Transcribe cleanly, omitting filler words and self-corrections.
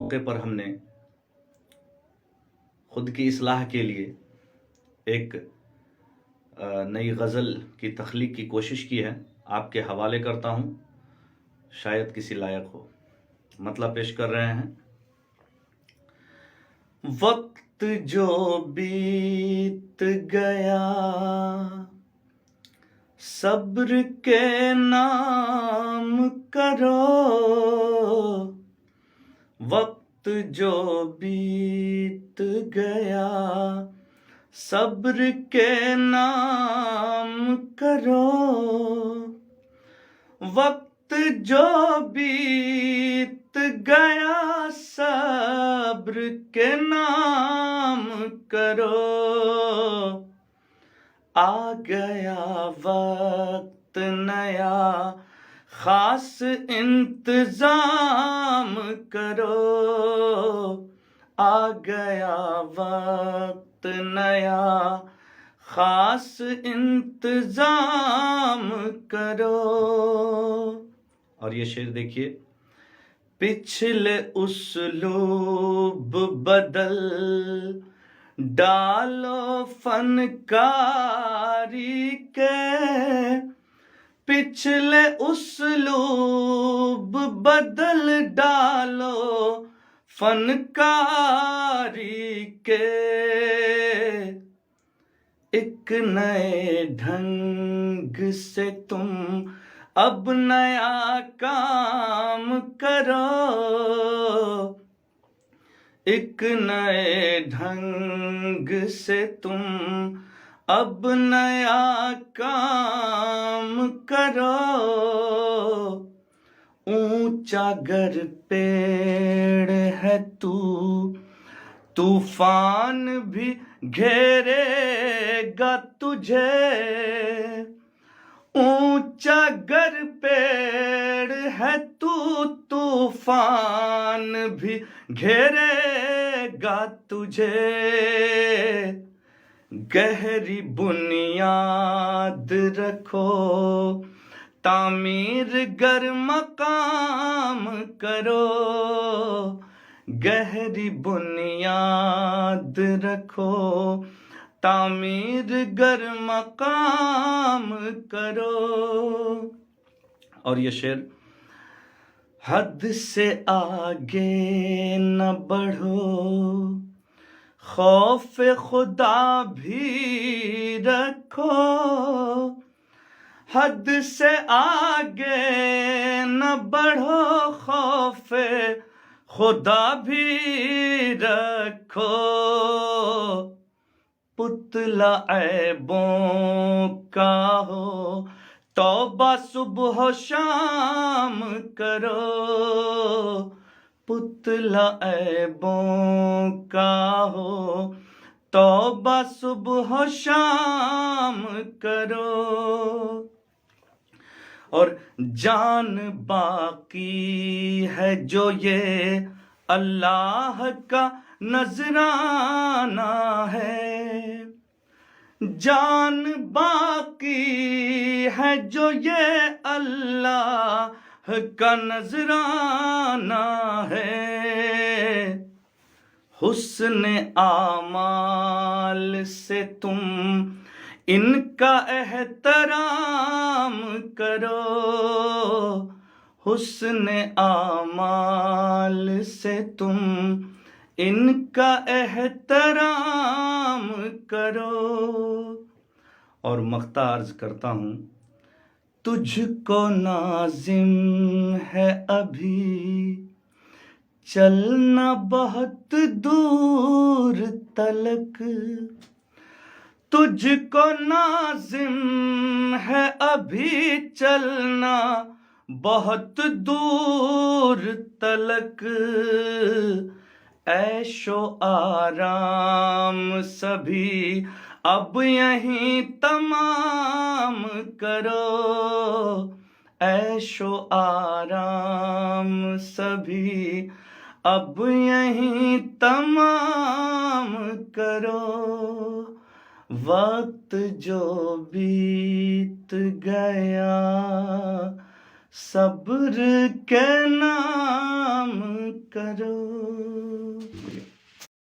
मौके पर हमने खुद की इस्लाह के लिए एक नई गज़ल की तख्लीक की कोशिश की है। आपके हवाले करता हूँ, शायद किसी लायक हो। मतलब पेश कर रहे हैं। वक्त जो बीत गया सब्र के नाम करो, वक्त जो बीत गया सब्र के नाम करो, वक्त जो बीत गया सब्र के नाम करो, आ गया वक्त नया खास इंतजाम करो, आ गया वक्त नया खास इंतजाम करो। और ये शेर देखिए, पिछले उसलूब बदल डालो फनकारी के, पिछले उसलूब बदल डालो फनकारी के, एक नए ढंग से तुम अब नया काम करो, एक नए ढंग से तुम अब नया काम करो, ऊंचा गर पेड़ है तूफान भी घेरेगा तुझे, ऊंचा गर पेड़ है तूफान भी घेरेगा तुझे, गहरी बुनियाद रखो तामीर गर मकाम करो, गहरी बुनियाद रखो तामीर गर मकाम करो। और ये शेर, हद से आगे न बढ़ो खौफ खुदा भी रखो, हद से आगे न बढ़ो खौफ खुदा भी रखो, पुतला ऐबों का हो तौबा सुबह शाम करो, पुतला ऐबों का हो तौबा सुबह शाम करो। और जान बाकी है जो ये अल्लाह का नजराना है, जान बाकी है जो ये अल्लाह का नजराना है, हुस्न आमाल से तुम इनका एहतराम करो, हुस्न आमाल से तुम इनका एहतराम करो। और मख्ता अर्ज करता हूँ, तुझको नाजिम है अभी चलना बहुत दूर तलक, तुझको नाजिम है अभी चलना बहुत दूर तलक, ऐशो आराम सभी अब यहीं तमाम करो, ऐशो आराम सभी अब यहीं तमाम करो, वक्त जो बीत गया सब्र के नाम करो